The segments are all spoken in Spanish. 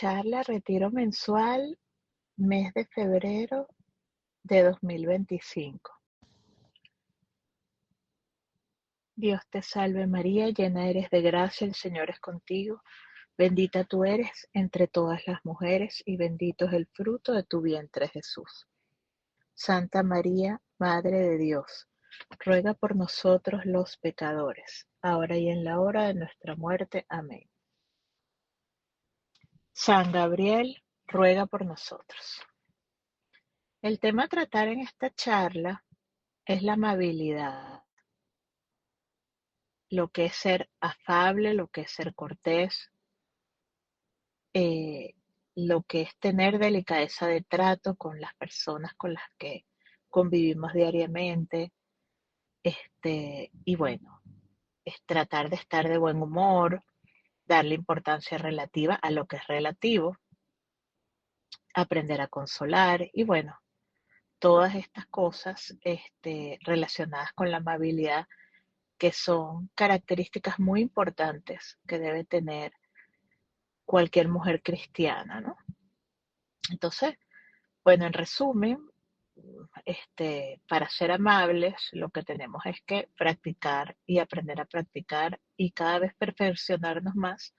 charla Retiro Mensual, mes de febrero de 2025. Dios te salve María, llena eres de gracia, el Señor es contigo. Bendita tú eres entre todas las mujeres y bendito es el fruto de tu vientre Jesús. Santa María, Madre de Dios, ruega por nosotros los pecadores, ahora y en la hora de nuestra muerte. Amén. San Gabriel, ruega por nosotros. El tema a tratar en esta charla es la amabilidad, lo que es ser afable, lo que es ser cortés, eh, lo que es tener delicadeza de trato con las personas con las que convivimos diariamente, y bueno, es tratar de estar de buen humor, darle importancia relativa a lo que es relativo, aprender a consolar y bueno, todas estas cosas relacionadas con la amabilidad que son características muy importantes que debe tener cualquier mujer cristiana, ¿no? Entonces, bueno, en resumen, para ser amables, lo que tenemos es que practicar y aprender a practicar y cada vez perfeccionarnos más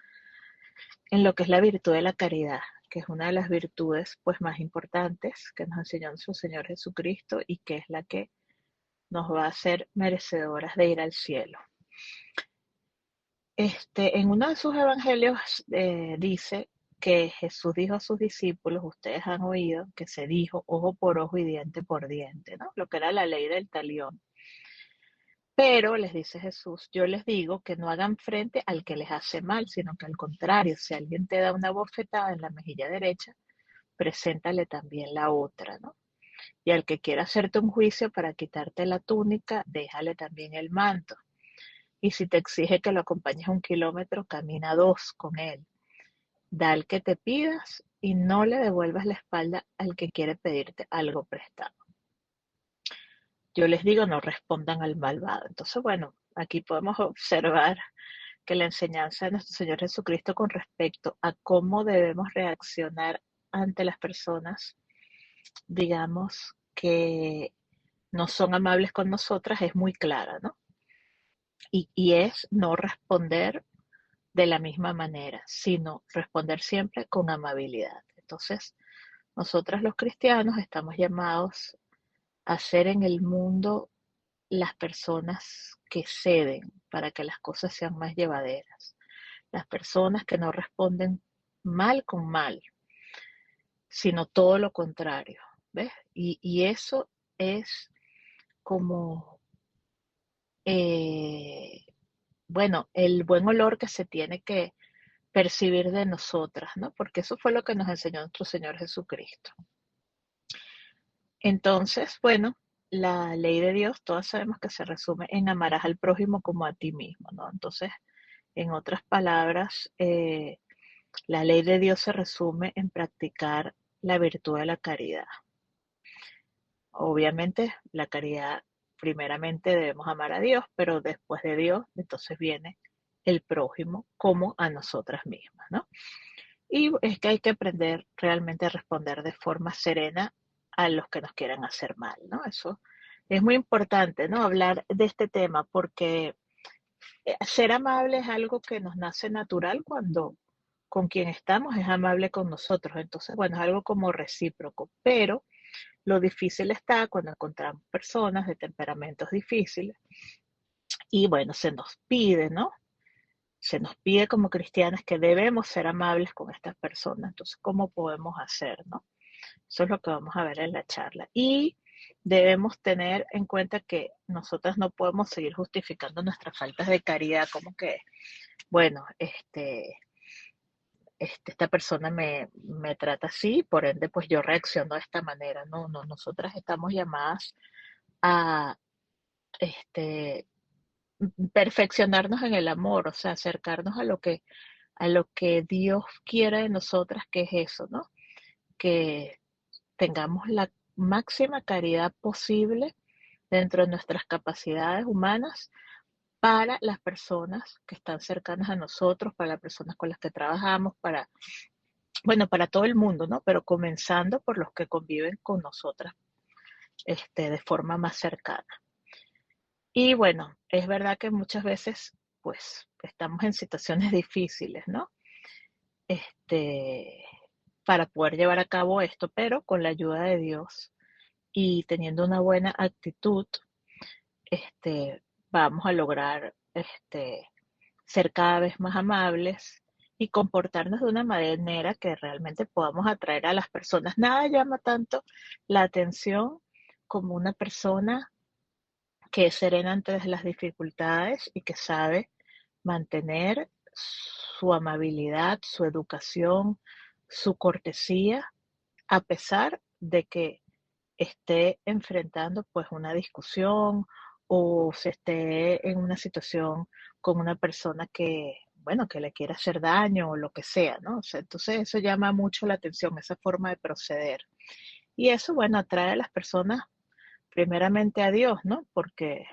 en lo que es la virtud de la caridad, que es una de las virtudes pues más importantes que nos enseñó nuestro Señor Jesucristo y que es la que nos va a hacer merecedoras de ir al cielo. En uno de sus evangelios dice que Jesús dijo a sus discípulos, ustedes han oído que se dijo ojo por ojo y diente por diente, ¿no? Lo que era la ley del talión. Pero les dice Jesús, yo les digo que no hagan frente al que les hace mal, sino que al contrario, si alguien te da una bofetada en la mejilla derecha, preséntale también la otra, ¿no? Y al que quiera hacerte un juicio para quitarte la túnica, déjale también el manto. Y si te exige que lo acompañes 1 kilómetro, camina 2 con él. Da al que te pidas y no le devuelvas la espalda al que quiere pedirte algo prestado. Yo les digo, no respondan al malvado. Entonces, bueno, aquí podemos observar que la enseñanza de nuestro Señor Jesucristo con respecto a cómo debemos reaccionar ante las personas, digamos, que no son amables con nosotras, es muy clara, ¿no? Y es no responder de la misma manera, sino responder siempre con amabilidad. Entonces, nosotras los cristianos estamos llamados a ser en el mundo las personas que ceden para que las cosas sean más llevaderas, las personas que no responden mal con mal, sino todo lo contrario, ¿ves? Y eso es como, eh, bueno, el buen olor que se tiene que percibir de nosotras, ¿no? Porque eso fue lo que nos enseñó nuestro Señor Jesucristo. Entonces, bueno, la ley de Dios, todas sabemos que se resume en amarás al prójimo como a ti mismo, ¿no? Entonces, en otras palabras, la ley de Dios se resume en practicar la virtud de la caridad. Obviamente, la caridad, primeramente debemos amar a Dios, pero después de Dios, entonces viene el prójimo como a nosotras mismas, ¿no? Y es que hay que aprender realmente a responder de forma serena a los que nos quieran hacer mal, ¿no? Eso es muy importante, ¿no? Hablar de este tema porque ser amable es algo que nos nace natural cuando con quien estamos es amable con nosotros. Entonces, bueno, es algo como recíproco, pero lo difícil está cuando encontramos personas de temperamentos difíciles y bueno, se nos pide, ¿no? Se nos pide como cristianas que debemos ser amables con estas personas. Entonces, ¿cómo podemos hacer, no? Eso es lo que vamos a ver en la charla. Y debemos tener en cuenta que nosotras no podemos seguir justificando nuestras faltas de caridad, como que, bueno, esta persona me trata así, por ende, pues yo reacciono de esta manera. No, no, nosotras estamos llamadas a este, perfeccionarnos en el amor, o sea, acercarnos a lo que Dios quiere de nosotras, que es eso, ¿no? Que tengamos la máxima caridad posible dentro de nuestras capacidades humanas para las personas que están cercanas a nosotros, para las personas con las que trabajamos, para bueno, para todo el mundo, ¿no? Pero comenzando por los que conviven con nosotras, de forma más cercana. Y bueno, es verdad que muchas veces, pues, estamos en situaciones difíciles, ¿no? Este, para poder llevar a cabo esto, pero con la ayuda de Dios y teniendo una buena actitud, vamos a lograr, ser cada vez más amables y comportarnos de una manera que realmente podamos atraer a las personas. Nada llama tanto la atención como una persona que es serena ante las dificultades y que sabe mantener su amabilidad, su educación, su cortesía, a pesar de que esté enfrentando pues una discusión o se esté en una situación con una persona que, bueno, que le quiera hacer daño o lo que sea, ¿no? O sea, entonces eso llama mucho la atención, esa forma de proceder. Y eso, bueno, atrae a las personas primeramente a Dios, ¿no? Porque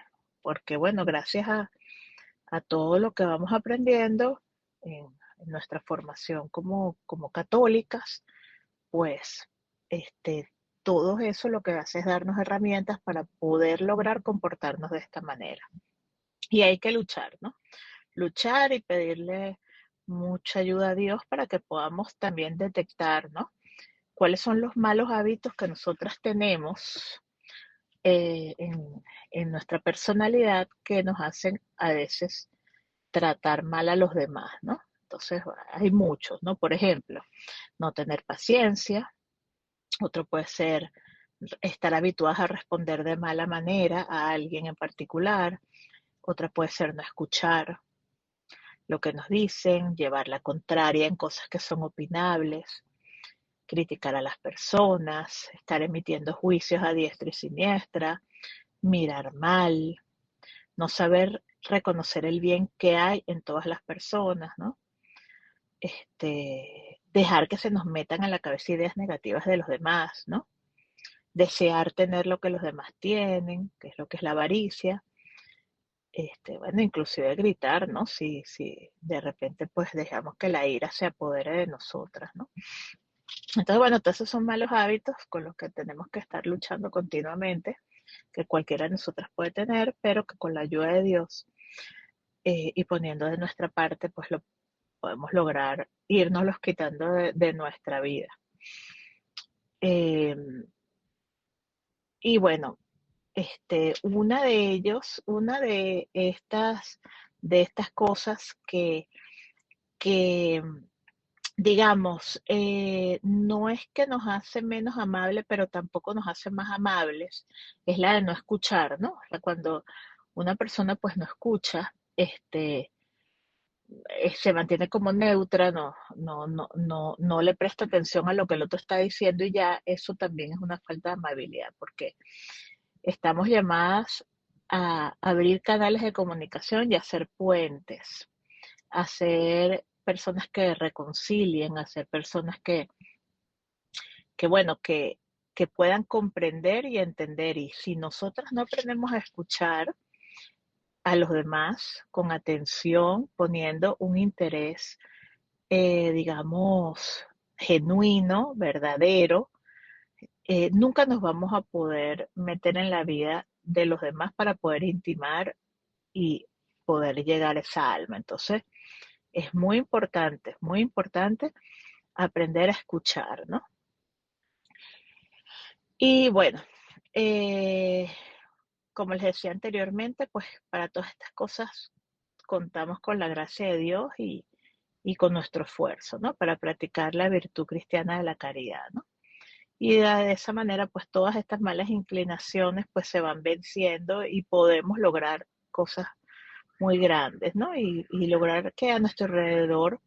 bueno, gracias a todo lo que vamos aprendiendo en nuestra formación como católicas, pues este, todo eso lo que hace es darnos herramientas para poder lograr comportarnos de esta manera. Y hay que luchar, ¿no? Luchar y pedirle mucha ayuda a Dios para que podamos también detectar, ¿no? Cuáles son los malos hábitos que nosotras tenemos eh, en, en nuestra personalidad que nos hacen a veces tratar mal a los demás, ¿no? Entonces, hay muchos, ¿no? Por ejemplo, no tener paciencia, otro puede ser estar habituadas a responder de mala manera a alguien en particular, otra puede ser no escuchar lo que nos dicen, llevar la contraria en cosas que son opinables, criticar a las personas, estar emitiendo juicios a diestra y siniestra, mirar mal, no saber reconocer el bien que hay en todas las personas, ¿no? Dejar que se nos metan a la cabeza ideas negativas de los demás, ¿no? Desear tener lo que los demás tienen, que es lo que es la avaricia, bueno, inclusive gritar, ¿no? Si de repente pues dejamos que la ira se apodere de nosotras, ¿no? Entonces, bueno, todos esos son malos hábitos con los que tenemos que estar luchando continuamente, que cualquiera de nosotras puede tener, pero que con la ayuda de Dios y poniendo de nuestra parte, pues lo podemos lograr irnos los quitando de nuestra vida. Eh, y bueno, una de estas cosas que digamos, no es que nos hace menos amables, pero tampoco nos hace más amables, es la de no escuchar, ¿no? O sea, cuando una persona pues no escucha, se mantiene como neutra, no le presta atención a lo que el otro está diciendo y ya eso también es una falta de amabilidad, porque estamos llamadas a abrir canales de comunicación y a hacer puentes, a ser personas que reconcilien, a ser personas que bueno, que puedan comprender y entender. Y si nosotras no aprendemos a escuchar a los demás con atención, poniendo un interés, digamos, genuino, verdadero, nunca nos vamos a poder meter en la vida de los demás para poder intimar y poder llegar a esa alma. Entonces, es muy importante aprender a escuchar, ¿no? Y bueno, eh, como les decía anteriormente, pues para todas estas cosas contamos con la gracia de Dios y con nuestro esfuerzo, ¿no? Para practicar la virtud cristiana de la caridad, ¿no? Y de esa manera, pues todas estas malas inclinaciones pues se van venciendo y podemos lograr cosas muy grandes, ¿no? Y lograr que a nuestro alrededor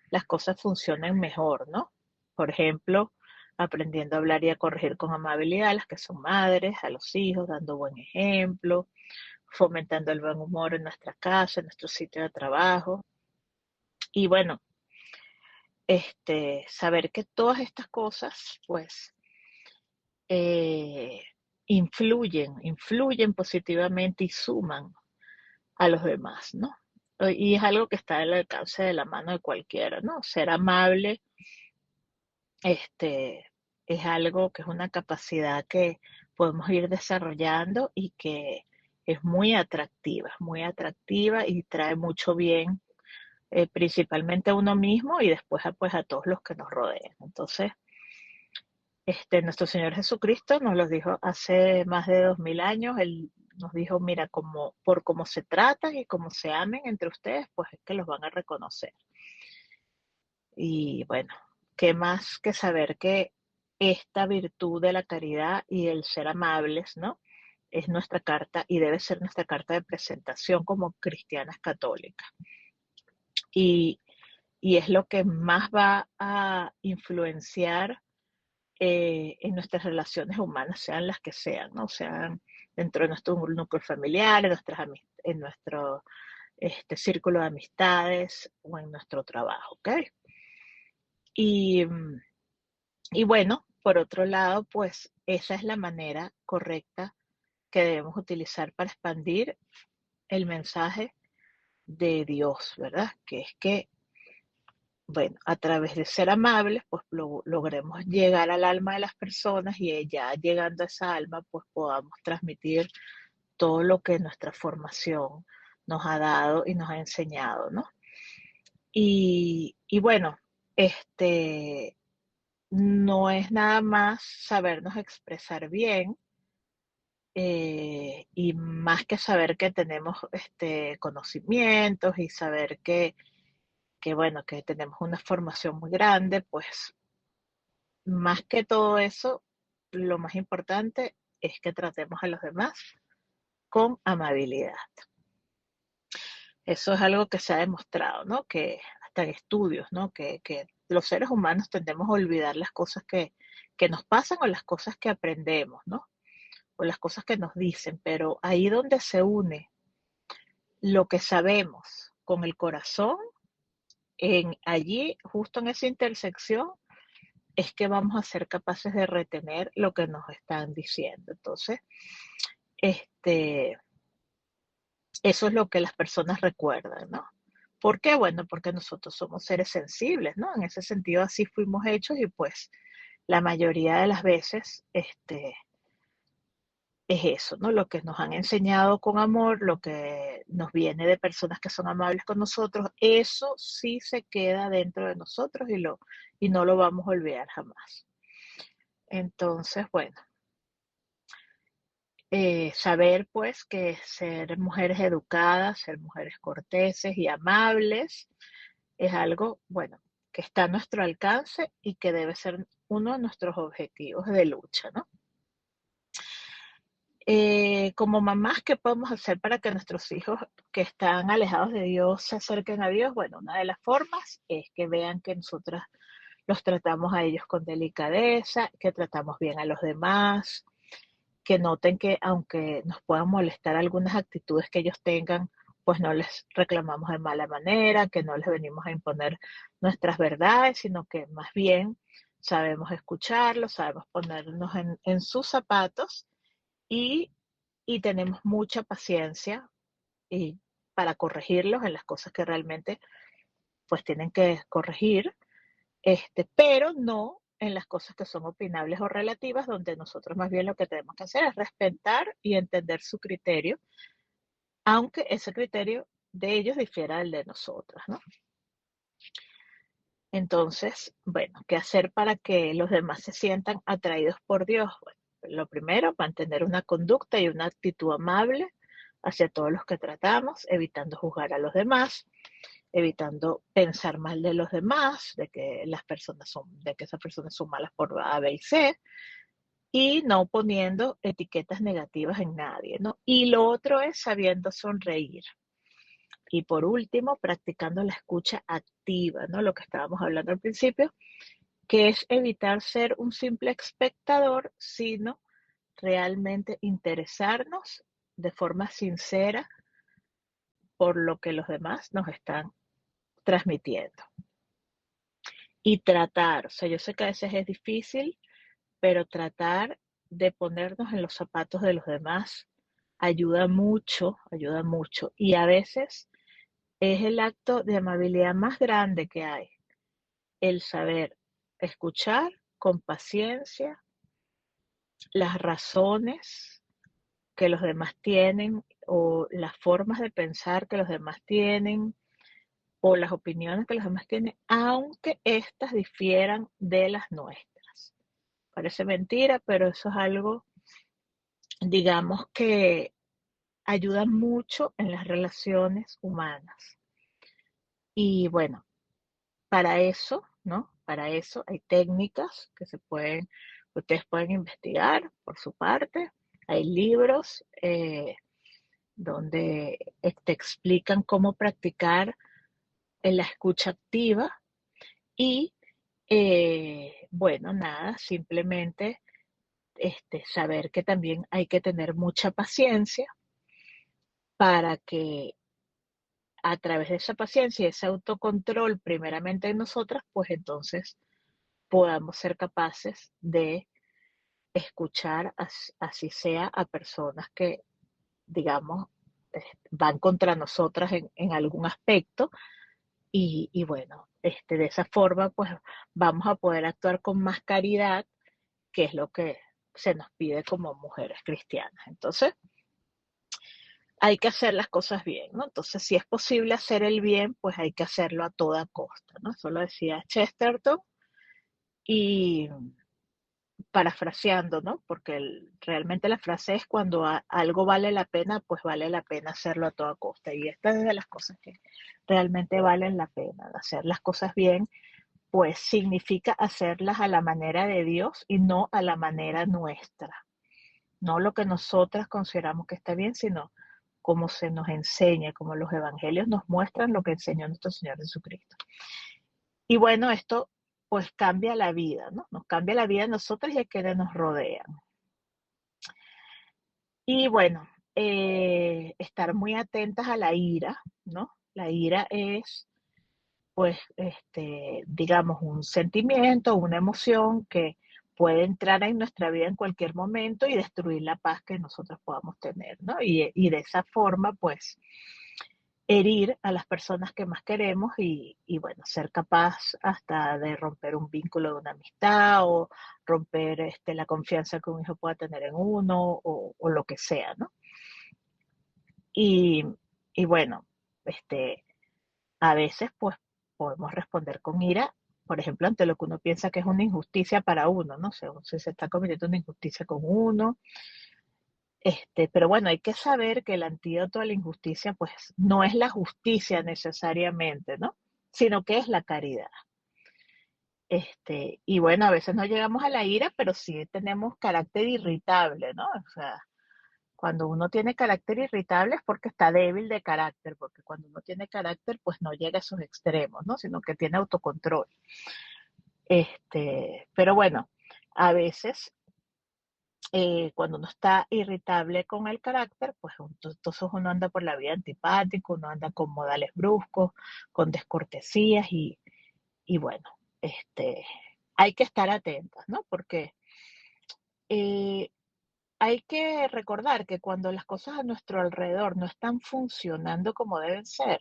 las cosas funcionen mejor, ¿no? Por ejemplo, aprendiendo a hablar y a corregir con amabilidad a las que son madres, a los hijos, dando buen ejemplo, fomentando el buen humor en nuestra casa, en nuestro sitio de trabajo. Y bueno, saber que todas estas cosas, pues, eh, influyen positivamente y suman a los demás, ¿no? Y es algo que está al alcance de la mano de cualquiera, ¿no? Ser amable este, es algo que es una capacidad que podemos ir desarrollando y que es muy atractiva y trae mucho bien, principalmente a uno mismo y después pues a todos los que nos rodean. Entonces, nuestro Señor Jesucristo nos lo dijo hace más de 2000 años. Él nos dijo, mira, como, por cómo se tratan y cómo se amen entre ustedes, pues es que los van a reconocer. Y bueno, qué más que saber que esta virtud de la caridad y el ser amables, ¿no? Es nuestra carta y debe ser nuestra carta de presentación como cristianas católicas. Y, y es lo que más va a influenciar en nuestras relaciones humanas, sean las que sean, ¿no? Sean dentro de nuestro núcleo familiar, en nuestro círculo de amistades o en nuestro trabajo, ¿ok? Y, y bueno, por otro lado, pues esa es la manera correcta que debemos utilizar para expandir el mensaje de Dios, ¿verdad? Que es que, bueno, a través de ser amables, pues logremos llegar al alma de las personas y ya llegando a esa alma, pues podamos transmitir todo lo que nuestra formación nos ha dado y nos ha enseñado, ¿no? Y bueno, este, no es nada más sabernos expresar bien, y más que saber que tenemos conocimientos y saber que, bueno, que tenemos una formación muy grande, pues más que todo eso, lo más importante es que tratemos a los demás con amabilidad. Eso es algo que se ha demostrado, ¿no? Que hasta en estudios, ¿no? Que los seres humanos tendemos a olvidar las cosas que nos pasan o las cosas que aprendemos, ¿no? O las cosas que nos dicen, pero ahí donde se une lo que sabemos con el corazón, allí, justo en esa intersección, es que vamos a ser capaces de retener lo que nos están diciendo. Entonces, este, eso es lo que las personas recuerdan, ¿no? ¿Por qué? Bueno, porque nosotros somos seres sensibles, ¿no? En ese sentido, así fuimos hechos y pues la mayoría de las veces, es eso, ¿no? Lo que nos han enseñado con amor, lo que nos viene de personas que son amables con nosotros, eso sí se queda dentro de nosotros y no lo vamos a olvidar jamás. Entonces, bueno, saber pues que ser mujeres educadas, ser mujeres corteses y amables es algo, bueno, que está a nuestro alcance y que debe ser uno de nuestros objetivos de lucha, ¿no? Como mamás, ¿qué podemos hacer para que nuestros hijos que están alejados de Dios se acerquen a Dios? Bueno, una de las formas es que vean que nosotras los tratamos a ellos con delicadeza, que tratamos bien a los demás, que noten que aunque nos puedan molestar algunas actitudes que ellos tengan, pues no les reclamamos de mala manera, que no les venimos a imponer nuestras verdades, sino que más bien sabemos escucharlos, sabemos ponernos en sus zapatos y, y tenemos mucha paciencia y para corregirlos en las cosas que realmente pues tienen que corregir, pero no en las cosas que son opinables o relativas, donde nosotros más bien lo que tenemos que hacer es respetar y entender su criterio, aunque ese criterio de ellos difiera del de nosotras, ¿no? Entonces, bueno, ¿qué hacer para que los demás se sientan atraídos por Dios? Bueno, lo primero, mantener una conducta y una actitud amable hacia todos los que tratamos, evitando juzgar a los demás, evitando pensar mal de los demás, de que esas personas son malas por A, B y C, y no poniendo etiquetas negativas en nadie, ¿no? Y lo otro es sabiendo sonreír. Y por último, practicando la escucha activa, ¿no? Lo que estábamos hablando al principio, que es evitar ser un simple espectador, sino realmente interesarnos de forma sincera por lo que los demás nos están transmitiendo. Y tratar, o sea, yo sé que a veces es difícil, pero tratar de ponernos en los zapatos de los demás ayuda mucho, ayuda mucho. Y a veces es el acto de amabilidad más grande que hay, el saber escuchar con paciencia las razones que los demás tienen o las formas de pensar que los demás tienen o las opiniones que los demás tienen, aunque éstas difieran de las nuestras. Parece mentira, pero eso es algo, digamos, que ayuda mucho en las relaciones humanas. Y bueno, para eso, ¿no? Para eso hay técnicas ustedes pueden investigar por su parte. Hay libros donde te explican cómo practicar en la escucha activa y, bueno, nada, simplemente saber que también hay que tener mucha paciencia para que a través de esa paciencia y ese autocontrol, primeramente en nosotras, pues entonces podamos ser capaces de escuchar, así sea a personas que, digamos, van contra nosotras en algún aspecto y bueno, de esa forma pues vamos a poder actuar con más caridad, que es lo que se nos pide como mujeres cristianas. Entonces, hay que hacer las cosas bien, ¿no? Entonces, si es posible hacer el bien, pues hay que hacerlo a toda costa, ¿no? Eso lo decía Chesterton y parafraseando, ¿no? Porque realmente la frase es cuando algo vale la pena, pues vale la pena hacerlo a toda costa. Y esta es de las cosas que realmente valen la pena. Hacer las cosas bien, pues significa hacerlas a la manera de Dios y no a la manera nuestra. No lo que nosotras consideramos que está bien, sino como se nos enseña, como los evangelios nos muestran lo que enseñó nuestro Señor Jesucristo. Y bueno, esto pues cambia la vida, ¿no? Nos cambia la vida a nosotras y a quienes nos rodean. Y bueno, estar muy atentas a la ira, ¿no? La ira es, pues, digamos, un sentimiento, una emoción que puede entrar en nuestra vida en cualquier momento y destruir la paz que nosotros podamos tener, ¿no? Y de esa forma, pues, herir a las personas que más queremos y bueno, ser capaz hasta de romper un vínculo de una amistad o romper la confianza que un hijo pueda tener en uno o lo que sea, ¿no? Y, y bueno, a veces pues podemos responder con ira, por ejemplo, ante lo que uno piensa que es una injusticia para uno, ¿no? O sea, se está cometiendo una injusticia con uno. Pero bueno, hay que saber que el antídoto a la injusticia, pues, no es la justicia necesariamente, ¿no? Sino que es la caridad. Y bueno, a veces no llegamos a la ira, pero sí tenemos carácter irritable, ¿no? O sea, cuando uno tiene carácter irritable es porque está débil de carácter, porque cuando uno tiene carácter, pues no llega a esos extremos, ¿no? Sino que tiene autocontrol. Pero bueno, a veces cuando uno está irritable con el carácter, pues entonces uno anda por la vida antipático, uno anda con modales bruscos, con descortesías y bueno, hay que estar atentas, ¿no? Porque eh, hay que recordar que cuando las cosas a nuestro alrededor no están funcionando como deben ser,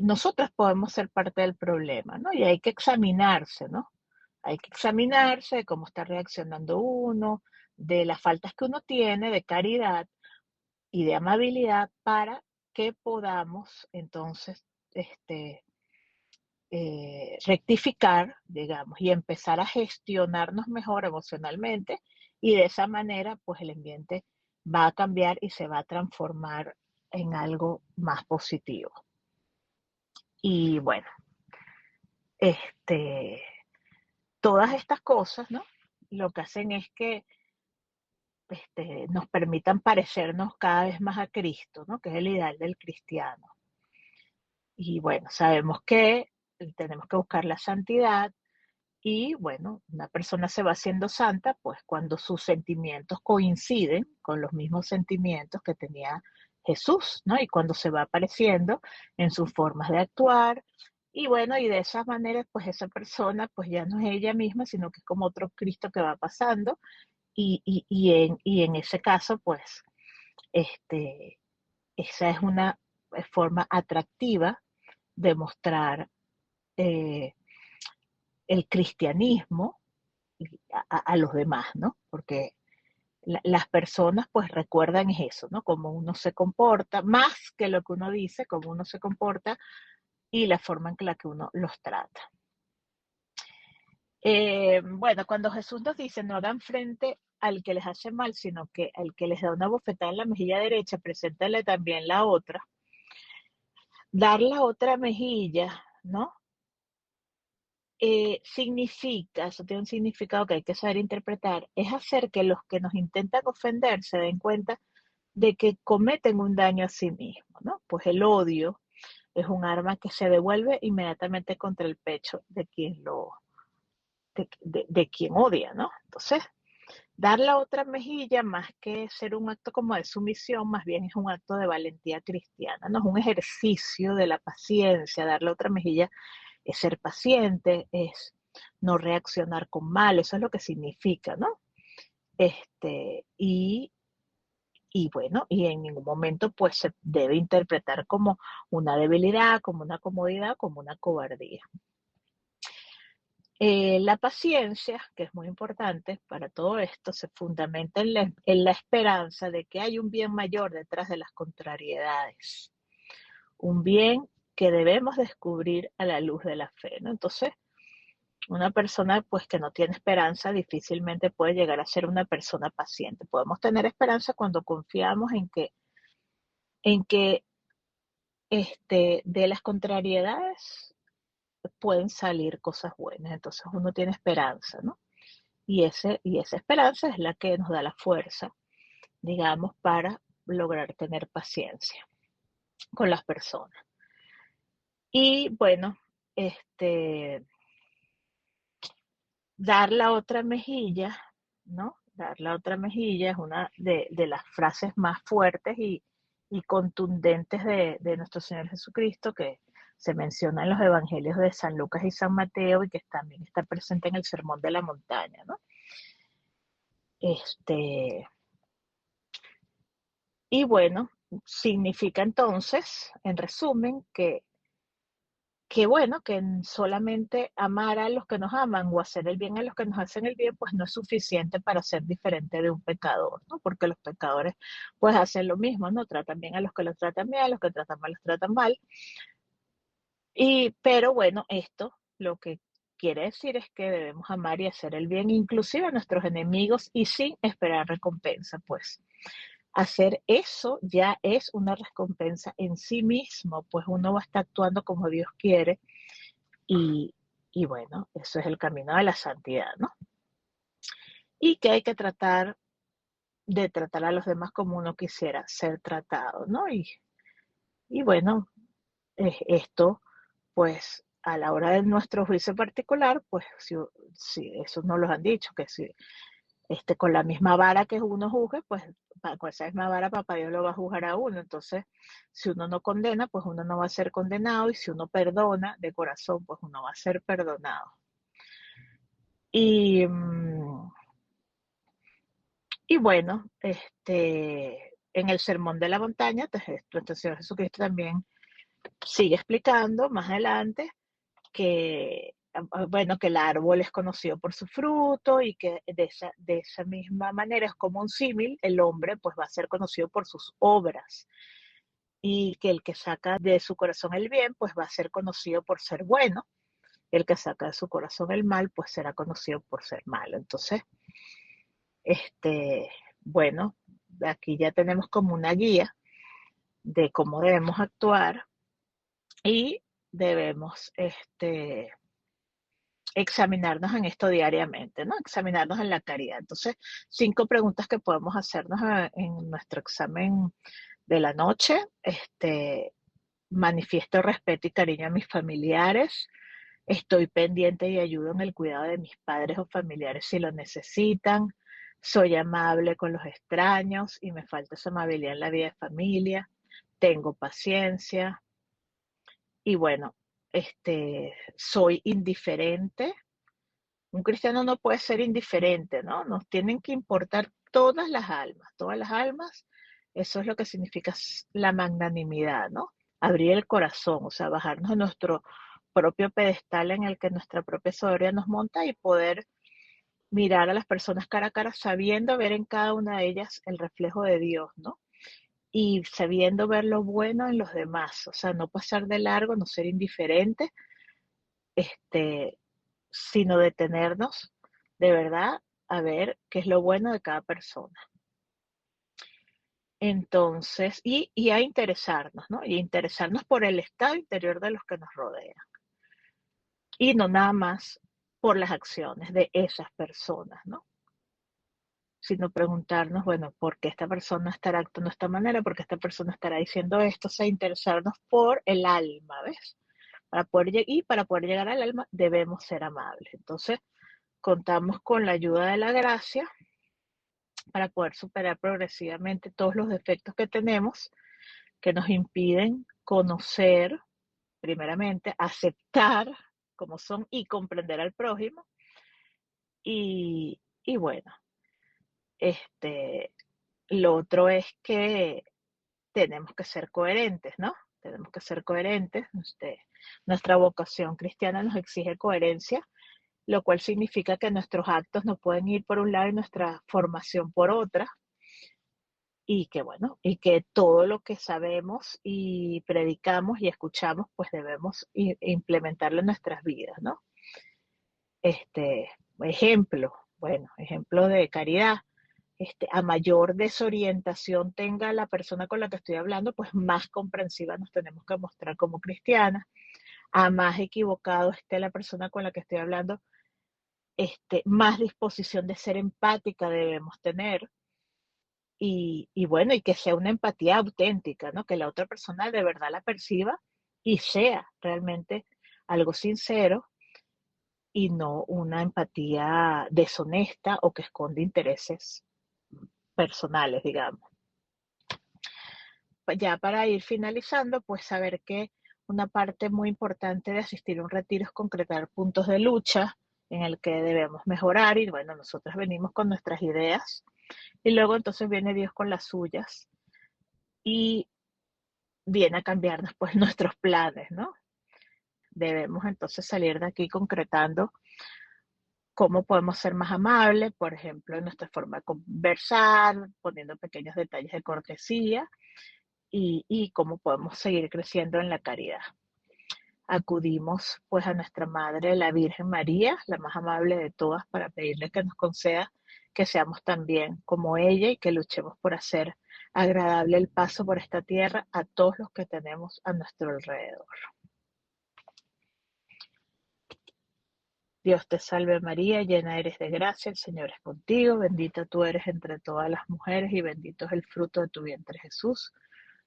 nosotras podemos ser parte del problema, ¿no? Y hay que examinarse, ¿no? Hay que examinarse de cómo está reaccionando uno, de las faltas que uno tiene, de caridad y de amabilidad para que podamos entonces rectificar, digamos, y empezar a gestionarnos mejor emocionalmente y de esa manera pues el ambiente va a cambiar y se va a transformar en algo más positivo. Y bueno, este, todas estas cosas, ¿no? Lo que hacen es que nos permitan parecernos cada vez más a Cristo, ¿no? Que es el ideal del cristiano. Y bueno, sabemos que tenemos que buscar la santidad y bueno, una persona se va haciendo santa pues cuando sus sentimientos coinciden con los mismos sentimientos que tenía Jesús, ¿no? Y cuando se va apareciendo en sus formas de actuar. Y bueno, y de esas maneras pues esa persona pues ya no es ella misma, sino que es como otro Cristo que va pasando y en ese caso, pues, este, esa es una forma atractiva de mostrar eh, el cristianismo a los demás, ¿no? Porque las personas pues recuerdan eso, ¿no? Cómo uno se comporta, más que lo que uno dice, cómo uno se comporta y la forma en la que uno los trata. Bueno, cuando Jesús nos dice no hagan frente al que les hace mal, sino que al que les da una bofetada en la mejilla derecha, preséntale también la otra. Dar la otra mejilla, ¿no? Significa, eso tiene un significado que hay que saber interpretar, es hacer que los que nos intentan ofender se den cuenta de que cometen un daño a sí mismos, ¿no? Pues el odio es un arma que se devuelve inmediatamente contra el pecho de quien de quien odia, ¿no? Entonces, dar la otra mejilla, más que ser un acto como de sumisión, más bien es un acto de valentía cristiana, ¿no? Es un ejercicio de la paciencia. Dar la otra mejilla es ser paciente, es no reaccionar con mal, eso es lo que significa, ¿no? Este, y bueno, y en ningún momento pues se debe interpretar como una debilidad, como una comodidad, como una cobardía. La paciencia, que es muy importante para todo esto, se fundamenta en la esperanza de que hay un bien mayor detrás de las contrariedades, un bien que debemos descubrir a la luz de la fe, ¿no? Entonces, una persona pues que no tiene esperanza difícilmente puede llegar a ser una persona paciente. Podemos tener esperanza cuando confiamos en que de las contrariedades pueden salir cosas buenas. Entonces uno tiene esperanza, ¿no? Y esa esperanza es la que nos da la fuerza, digamos, para lograr tener paciencia con las personas. Y bueno, este, dar la otra mejilla, ¿no? Dar la otra mejilla es una de las frases más fuertes y contundentes de nuestro Señor Jesucristo, que se menciona en los evangelios de San Lucas y San Mateo y que también está presente en el Sermón de la Montaña, ¿no? Este, y bueno, significa entonces, en resumen, que bueno, que solamente amar a los que nos aman o hacer el bien a los que nos hacen el bien, pues no es suficiente para ser diferente de un pecador, ¿no? Porque los pecadores pues hacen lo mismo, ¿no? Tratan bien a los que los tratan bien, a los que tratan mal los tratan mal. Pero bueno, esto lo que quiere decir es que debemos amar y hacer el bien, inclusive a nuestros enemigos y sin esperar recompensa, pues. Hacer eso ya es una recompensa en sí mismo, pues uno va a estar actuando como Dios quiere y, y bueno, eso es el camino de la santidad, ¿no? Y que hay que tratar de tratar a los demás como uno quisiera ser tratado, ¿no? Y bueno, esto, pues a la hora de nuestro juicio particular, pues si eso nos lo han dicho, que si con la misma vara que uno juzgue, pues con esa misma vara papá Dios lo va a juzgar a uno. Entonces, si uno no condena, pues uno no va a ser condenado y si uno perdona de corazón, pues uno va a ser perdonado. Y, y bueno, en el Sermón de la Montaña, nuestro Señor Jesucristo también sigue explicando más adelante que, bueno, que el árbol es conocido por su fruto y que de esa misma manera es como un símil, el hombre pues va a ser conocido por sus obras y que el que saca de su corazón el bien pues va a ser conocido por ser bueno, el que saca de su corazón el mal pues será conocido por ser malo. Entonces, este, bueno, aquí ya tenemos como una guía de cómo debemos actuar y debemos, examinarnos en esto diariamente, ¿no? Examinarnos en la caridad. Entonces, 5 preguntas que podemos hacernos en nuestro examen de la noche. Manifiesto respeto y cariño a mis familiares. Estoy pendiente y ayudo en el cuidado de mis padres o familiares si lo necesitan. Soy amable con los extraños y me falta esa amabilidad en la vida de familia. Tengo paciencia. Y bueno, soy indiferente. Un cristiano no puede ser indiferente, ¿no? Nos tienen que importar todas las almas, todas las almas. Eso es lo que significa la magnanimidad, ¿no? Abrir el corazón, o sea, bajarnos de nuestro propio pedestal en el que nuestra propia soberbia nos monta y poder mirar a las personas cara a cara sabiendo ver en cada una de ellas el reflejo de Dios, ¿no? Y sabiendo ver lo bueno en los demás, o sea, no pasar de largo, no ser indiferente, este, sino detenernos de verdad a ver qué es lo bueno de cada persona. Entonces, y a interesarnos, ¿no? Y a interesarnos por el estado interior de los que nos rodean. Y no nada más por las acciones de esas personas, ¿no? Sino preguntarnos, bueno, ¿por qué esta persona estará actuando de esta manera? ¿Por qué esta persona estará diciendo esto? O sea, interesarnos por el alma, ¿ves? Para poder llegar al alma debemos ser amables. Entonces, contamos con la ayuda de la gracia para poder superar progresivamente todos los defectos que tenemos que nos impiden conocer, primeramente, aceptar como son y comprender al prójimo. Y bueno, este, lo otro es que tenemos que ser coherentes, ¿no? Tenemos que ser coherentes. Nuestra vocación cristiana nos exige coherencia, lo cual significa que nuestros actos no pueden ir por un lado y nuestra formación por otra. Y que bueno, y que todo lo que sabemos y predicamos y escuchamos, pues debemos implementarlo en nuestras vidas, ¿no? Este, ejemplo de caridad. A mayor desorientación tenga la persona con la que estoy hablando, pues más comprensiva nos tenemos que mostrar como cristianas. A más equivocado esté la persona con la que estoy hablando, más disposición de ser empática debemos tener. Y bueno, y que sea una empatía auténtica, ¿no? Que la otra persona de verdad la perciba y sea realmente algo sincero y no una empatía deshonesta o que esconde intereses personales, digamos. Ya para ir finalizando, pues saber que una parte muy importante de asistir a un retiro es concretar puntos de lucha en el que debemos mejorar y bueno, nosotros venimos con nuestras ideas y luego entonces viene Dios con las suyas y viene a cambiarnos pues nuestros planes, ¿no? Debemos entonces salir de aquí concretando cómo podemos ser más amables, por ejemplo, en nuestra forma de conversar, poniendo pequeños detalles de cortesía y cómo podemos seguir creciendo en la caridad. Acudimos pues a nuestra Madre, la Virgen María, la más amable de todas, para pedirle que nos conceda que seamos también como ella y que luchemos por hacer agradable el paso por esta tierra a todos los que tenemos a nuestro alrededor. Dios te salve María, llena eres de gracia, el Señor es contigo, bendita tú eres entre todas las mujeres y bendito es el fruto de tu vientre Jesús.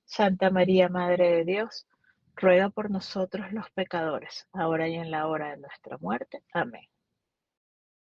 Santa María, Madre de Dios, ruega por nosotros los pecadores, ahora y en la hora de nuestra muerte. Amén.